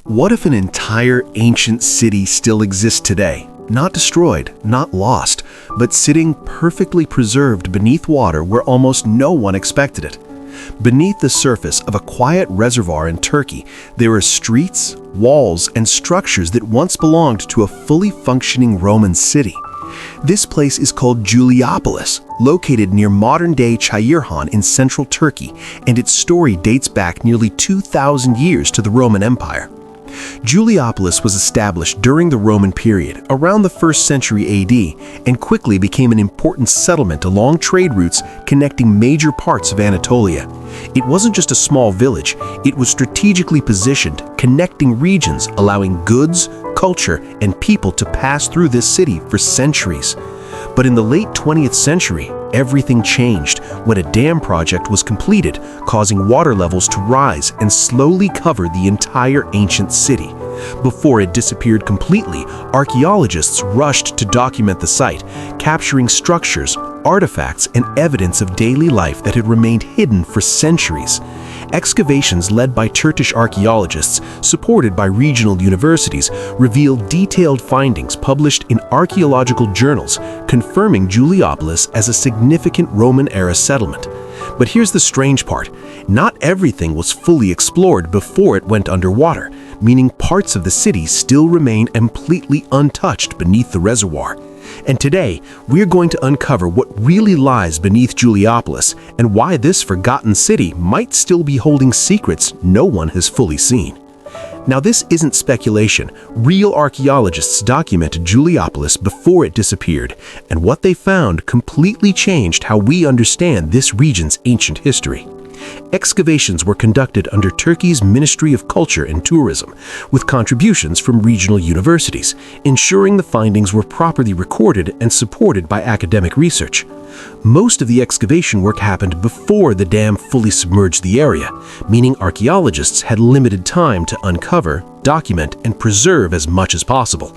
What if an entire ancient city still exists today? Not destroyed, not lost, but sitting perfectly preserved beneath water where almost no one expected it. Beneath the surface of a quiet reservoir in Turkey, there are streets, walls, and structures that once belonged to a fully functioning Roman city. This place is called Juliopolis, located near modern-day Çayırhan in central Turkey, and its story dates back nearly 2,000 years to the Roman Empire. Juliopolis was established during the Roman period, around the 1st century AD, and quickly became an important settlement along trade routes connecting major parts of Anatolia. It wasn't just a small village, it was strategically positioned, connecting regions, allowing goods, culture, and people to pass through this city for centuries. But in the late 20th century, everything changed when a dam project was completed, causing water levels to rise and slowly cover the entire ancient city. Before it disappeared completely, archaeologists rushed to document the site, capturing structures, artifacts, and evidence of daily life that had remained hidden for centuries. Excavations led by Turkish archaeologists, supported by regional universities, revealed detailed findings published in archaeological journals, confirming Juliopolis as a significant Roman-era settlement. But here's the strange part. Not everything was fully explored before it went underwater, meaning parts of the city still remain completely untouched beneath the reservoir. And today, we're going to uncover what really lies beneath Juliopolis and why this forgotten city might still be holding secrets no one has fully seen. Now, this isn't speculation. Real archaeologists documented Juliopolis before it disappeared, and what they found completely changed how we understand this region's ancient history. Excavations were conducted under Turkey's Ministry of Culture and Tourism, with contributions from regional universities, ensuring the findings were properly recorded and supported by academic research. Most of the excavation work happened before the dam fully submerged the area, meaning archaeologists had limited time to uncover, document, and preserve as much as possible.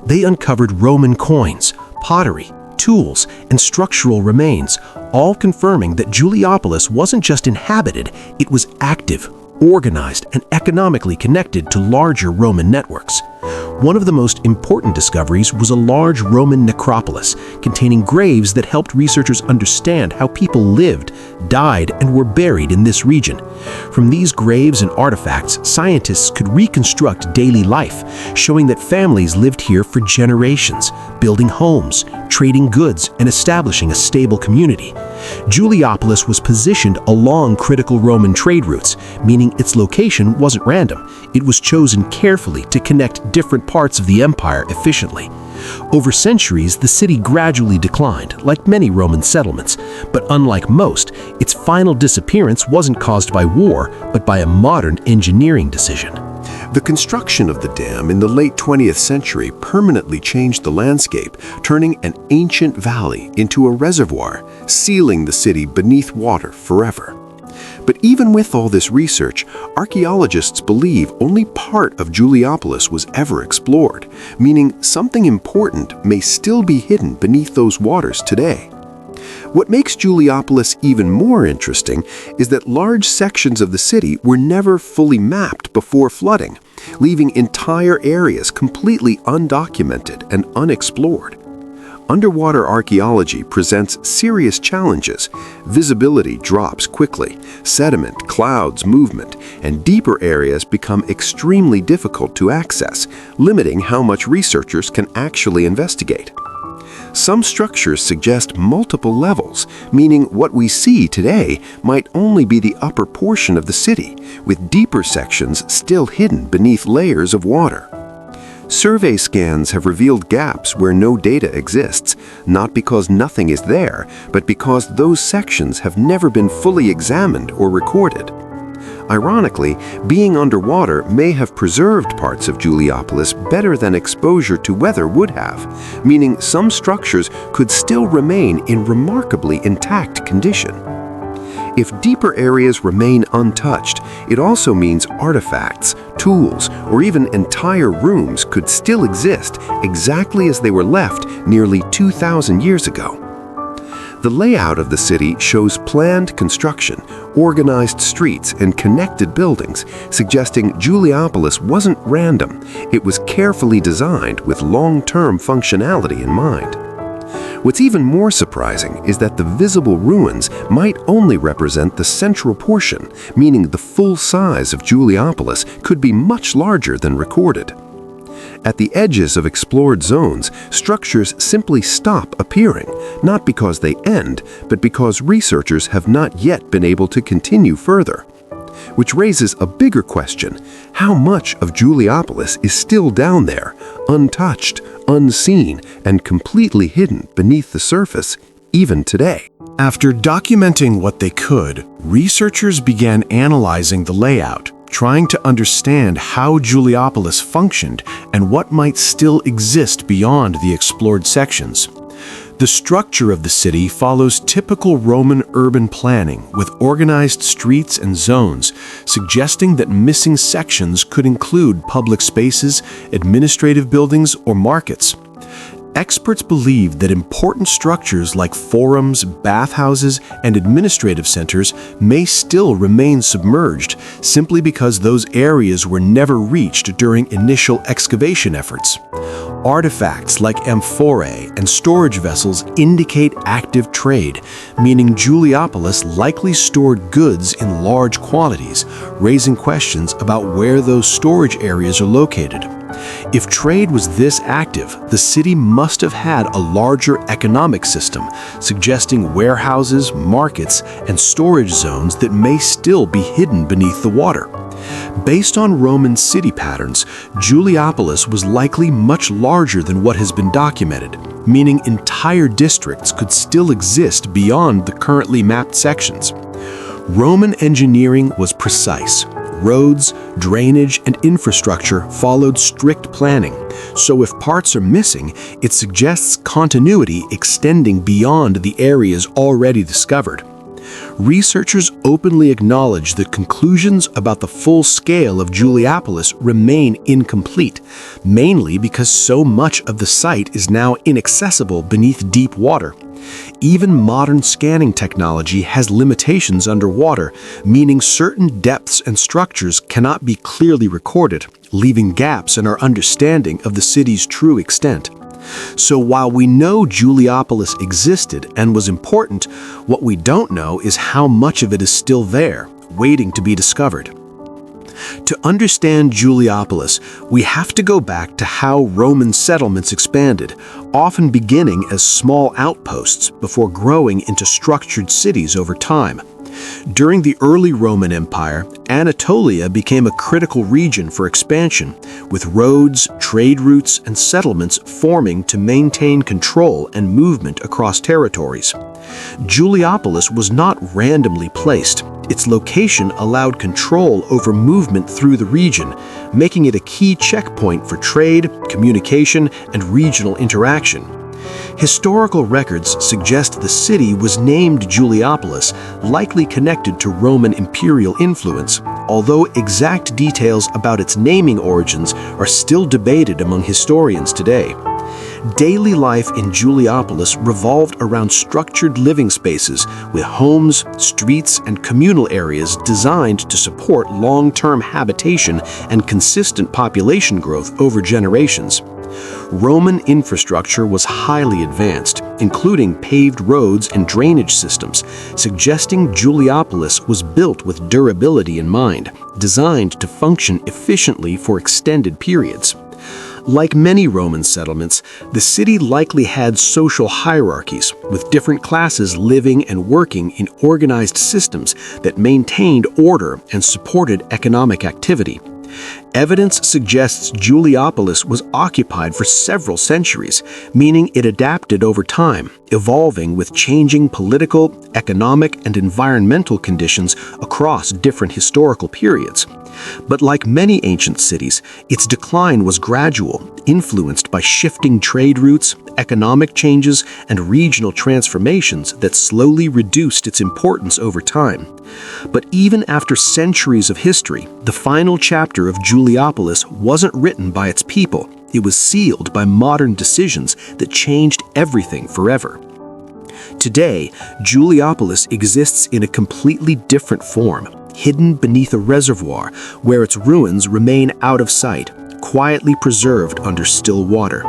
They uncovered Roman coins, pottery, tools, and structural remains, all confirming that Juliopolis wasn't just inhabited, it was active, organized, and economically connected to larger Roman networks. One of the most important discoveries was a large Roman necropolis containing graves that helped researchers understand how people lived, died, and were buried in this region. From these graves and artifacts, scientists could reconstruct daily life, showing that families lived here for generations, building homes, trading goods, and establishing a stable community. Juliopolis was positioned along critical Roman trade routes, meaning its location wasn't random. It was chosen carefully to connect different parts of the empire efficiently. Over centuries, the city gradually declined, like many Roman settlements, but unlike most, its final disappearance wasn't caused by war, but by a modern engineering decision. The construction of the dam in the late 20th century permanently changed the landscape, turning an ancient valley into a reservoir, sealing the city beneath water forever. But even with all this research, archaeologists believe only part of Juliopolis was ever explored, meaning something important may still be hidden beneath those waters today. What makes Juliopolis even more interesting is that large sections of the city were never fully mapped before flooding, leaving entire areas completely undocumented and unexplored. Underwater archaeology presents serious challenges. Visibility drops quickly, sediment clouds movement, and deeper areas become extremely difficult to access, limiting how much researchers can actually investigate. Some structures suggest multiple levels, meaning what we see today might only be the upper portion of the city, with deeper sections still hidden beneath layers of water. Survey scans have revealed gaps where no data exists, not because nothing is there, but because those sections have never been fully examined or recorded. Ironically, being underwater may have preserved parts of Juliopolis better than exposure to weather would have, meaning some structures could still remain in remarkably intact condition. If deeper areas remain untouched, it also means artifacts, tools, or even entire rooms could still exist exactly as they were left nearly 2,000 years ago. The layout of the city shows planned construction, organized streets, and connected buildings, suggesting Juliopolis wasn't random. It was carefully designed with long-term functionality in mind. What's even more surprising is that the visible ruins might only represent the central portion, meaning the full size of Juliopolis could be much larger than recorded. At the edges of explored zones, structures simply stop appearing, not because they end, but because researchers have not yet been able to continue further. Which raises a bigger question: how much of Juliopolis is still down there, untouched, unseen, and completely hidden beneath the surface, even today? After documenting what they could, researchers began analyzing the layout, trying to understand how Juliopolis functioned and what might still exist beyond the explored sections. The structure of the city follows typical Roman urban planning with organized streets and zones, suggesting that missing sections could include public spaces, administrative buildings, or markets. Experts believe that important structures like forums, bathhouses, and administrative centers may still remain submerged simply because those areas were never reached during initial excavation efforts. Artifacts like amphorae and storage vessels indicate active trade, meaning Juliopolis likely stored goods in large quantities, raising questions about where those storage areas are located. If trade was this active, the city must have had a larger economic system, suggesting warehouses, markets, and storage zones that may still be hidden beneath the water. Based on Roman city patterns, Juliopolis was likely much larger than what has been documented, meaning entire districts could still exist beyond the currently mapped sections. Roman engineering was precise. Roads, drainage, and infrastructure followed strict planning, so if parts are missing, it suggests continuity extending beyond the areas already discovered. Researchers openly acknowledge that conclusions about the full scale of Juliopolis remain incomplete, mainly because so much of the site is now inaccessible beneath deep water. Even modern scanning technology has limitations underwater, meaning certain depths and structures cannot be clearly recorded, leaving gaps in our understanding of the city's true extent. So while we know Juliopolis existed and was important, what we don't know is how much of it is still there, waiting to be discovered. To understand Juliopolis, we have to go back to how Roman settlements expanded, often beginning as small outposts before growing into structured cities over time. During the early Roman Empire, Anatolia became a critical region for expansion, with roads, trade routes, and settlements forming to maintain control and movement across territories. Juliopolis was not randomly placed. Its location allowed control over movement through the region, making it a key checkpoint for trade, communication, and regional interaction. Historical records suggest the city was named Juliopolis, likely connected to Roman imperial influence, although exact details about its naming origins are still debated among historians today. Daily life in Juliopolis revolved around structured living spaces with homes, streets, and communal areas designed to support long-term habitation and consistent population growth over generations. Roman infrastructure was highly advanced, including paved roads and drainage systems, suggesting Juliopolis was built with durability in mind, designed to function efficiently for extended periods. Like many Roman settlements, the city likely had social hierarchies, with different classes living and working in organized systems that maintained order and supported economic activity. Evidence suggests Juliopolis was occupied for several centuries, meaning it adapted over time, evolving with changing political, economic, and environmental conditions across different historical periods. But like many ancient cities, its decline was gradual, influenced by shifting trade routes, economic changes, and regional transformations that slowly reduced its importance over time. But even after centuries of history, the final chapter of Juliopolis wasn't written by its people. It was sealed by modern decisions that changed everything forever. Today, Juliopolis exists in a completely different form, hidden beneath a reservoir where its ruins remain out of sight, quietly preserved under still water.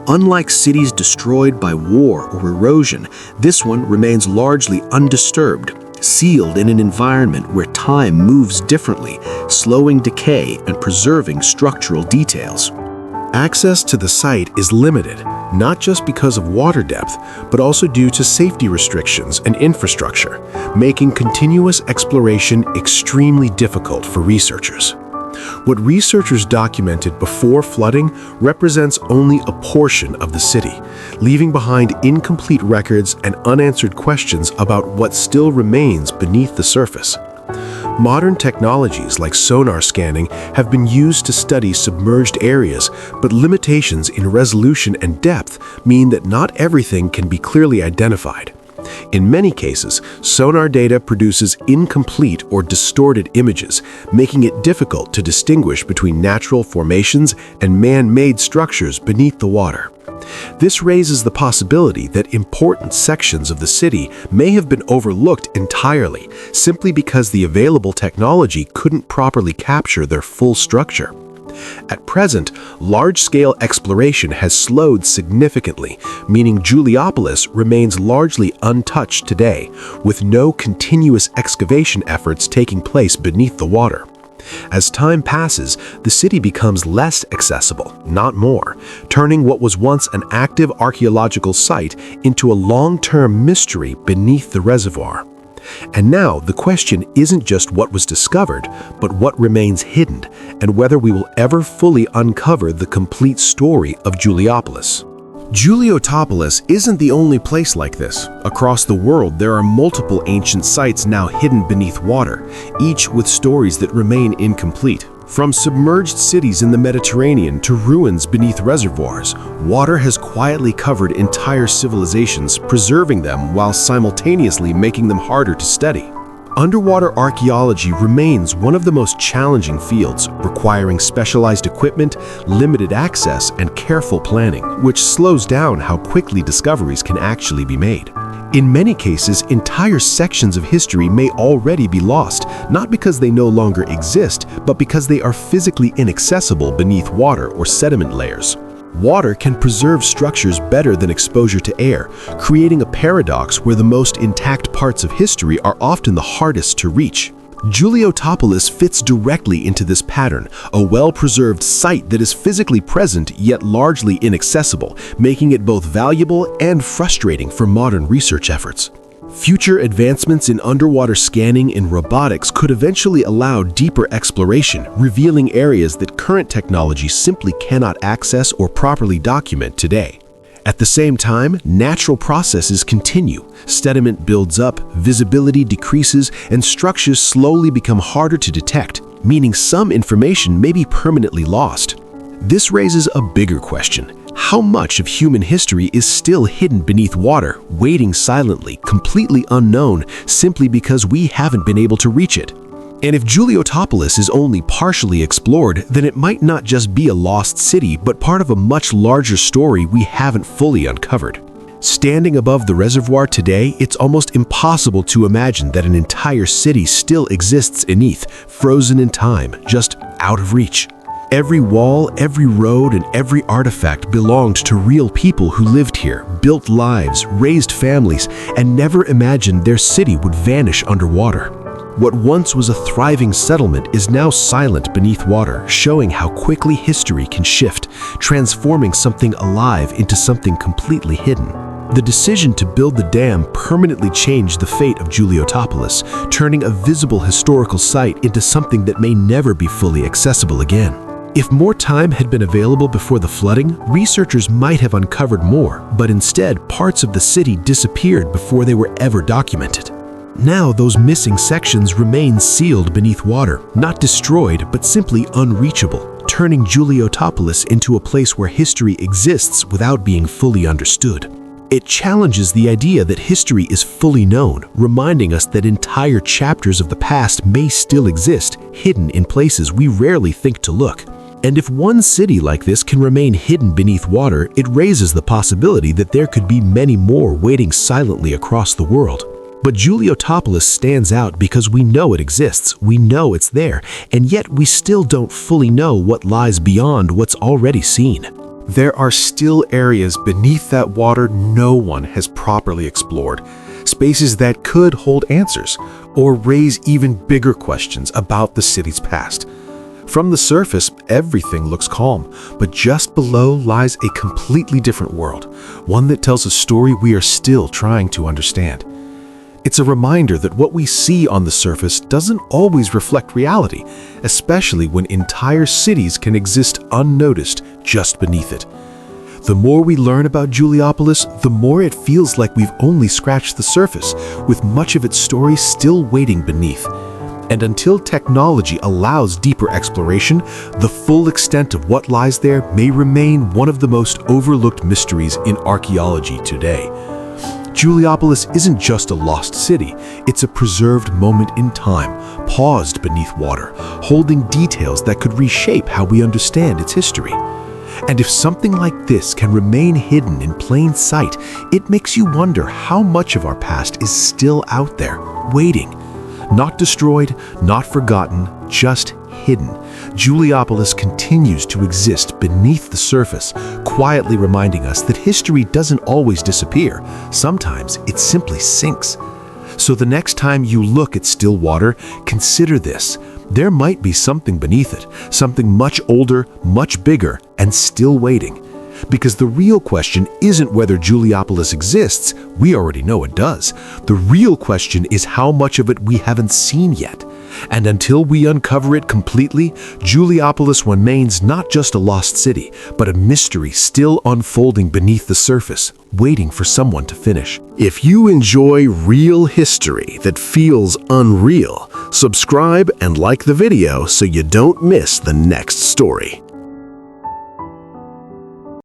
Unlike cities destroyed by war or erosion, this one remains largely undisturbed, sealed in an environment where time moves differently, slowing decay and preserving structural details. Access to the site is limited, not just because of water depth, but also due to safety restrictions and infrastructure, making continuous exploration extremely difficult for researchers. What researchers documented before flooding represents only a portion of the city, leaving behind incomplete records and unanswered questions about what still remains beneath the surface. Modern technologies like sonar scanning have been used to study submerged areas, but limitations in resolution and depth mean that not everything can be clearly identified. In many cases, sonar data produces incomplete or distorted images, making it difficult to distinguish between natural formations and man-made structures beneath the water. This raises the possibility that important sections of the city may have been overlooked entirely, simply because the available technology couldn't properly capture their full structure. At present, large-scale exploration has slowed significantly, meaning Juliopolis remains largely untouched today, with no continuous excavation efforts taking place beneath the water. As time passes, the city becomes less accessible, not more, turning what was once an active archaeological site into a long-term mystery beneath the reservoir. And now the question isn't just what was discovered, but what remains hidden, and whether we will ever fully uncover the complete story of Juliopolis. Juliopolis isn't the only place like this. Across the world, there are multiple ancient sites now hidden beneath water, each with stories that remain incomplete. From submerged cities in the Mediterranean to ruins beneath reservoirs, water has quietly covered entire civilizations, preserving them while simultaneously making them harder to study. Underwater archaeology remains one of the most challenging fields, requiring specialized equipment, limited access, and careful planning, which slows down how quickly discoveries can actually be made. In many cases, entire sections of history may already be lost, not because they no longer exist, but because they are physically inaccessible beneath water or sediment layers. Water can preserve structures better than exposure to air, creating a paradox where the most intact parts of history are often the hardest to reach. Juliopolis fits directly into this pattern, a well-preserved site that is physically present yet largely inaccessible, making it both valuable and frustrating for modern research efforts. Future advancements in underwater scanning and robotics could eventually allow deeper exploration, revealing areas that current technology simply cannot access or properly document today. At the same time, natural processes continue. Sediment builds up, visibility decreases, and structures slowly become harder to detect, meaning some information may be permanently lost. This raises a bigger question. How much of human history is still hidden beneath water, waiting silently, completely unknown, simply because we haven't been able to reach it? And if Juliopolis is only partially explored, then it might not just be a lost city, but part of a much larger story we haven't fully uncovered. Standing above the reservoir today, it's almost impossible to imagine that an entire city still exists beneath, frozen in time, just out of reach. Every wall, every road, and every artifact belonged to real people who lived here, built lives, raised families, and never imagined their city would vanish underwater. What once was a thriving settlement is now silent beneath water, showing how quickly history can shift, transforming something alive into something completely hidden. The decision to build the dam permanently changed the fate of Juliopolis, turning a visible historical site into something that may never be fully accessible again. If more time had been available before the flooding, researchers might have uncovered more, but instead, parts of the city disappeared before they were ever documented. Now, those missing sections remain sealed beneath water, not destroyed, but simply unreachable, turning Juliopolis into a place where history exists without being fully understood. It challenges the idea that history is fully known, reminding us that entire chapters of the past may still exist, hidden in places we rarely think to look. And if one city like this can remain hidden beneath water, it raises the possibility that there could be many more waiting silently across the world. But Juliopolis stands out because we know it exists, we know it's there, and yet we still don't fully know what lies beyond what's already seen. There are still areas beneath that water no one has properly explored, spaces that could hold answers or raise even bigger questions about the city's past. From the surface, everything looks calm, but just below lies a completely different world, one that tells a story we are still trying to understand. It's a reminder that what we see on the surface doesn't always reflect reality, especially when entire cities can exist unnoticed just beneath it. The more we learn about Juliopolis, the more it feels like we've only scratched the surface, with much of its story still waiting beneath. And until technology allows deeper exploration, the full extent of what lies there may remain one of the most overlooked mysteries in archaeology today. Juliopolis isn't just a lost city, it's a preserved moment in time, paused beneath water, holding details that could reshape how we understand its history. And if something like this can remain hidden in plain sight, it makes you wonder how much of our past is still out there, waiting. Not destroyed, not forgotten, just hidden. Juliopolis continues to exist beneath the surface, quietly reminding us that history doesn't always disappear. Sometimes it simply sinks. So the next time you look at still water, consider this. There might be something beneath it, something much older, much bigger, and still waiting. Because the real question isn't whether Juliopolis exists, we already know it does. The real question is how much of it we haven't seen yet. And until we uncover it completely, Juliopolis remains not just a lost city, but a mystery still unfolding beneath the surface, waiting for someone to finish. If you enjoy real history that feels unreal, subscribe and like the video so you don't miss the next story.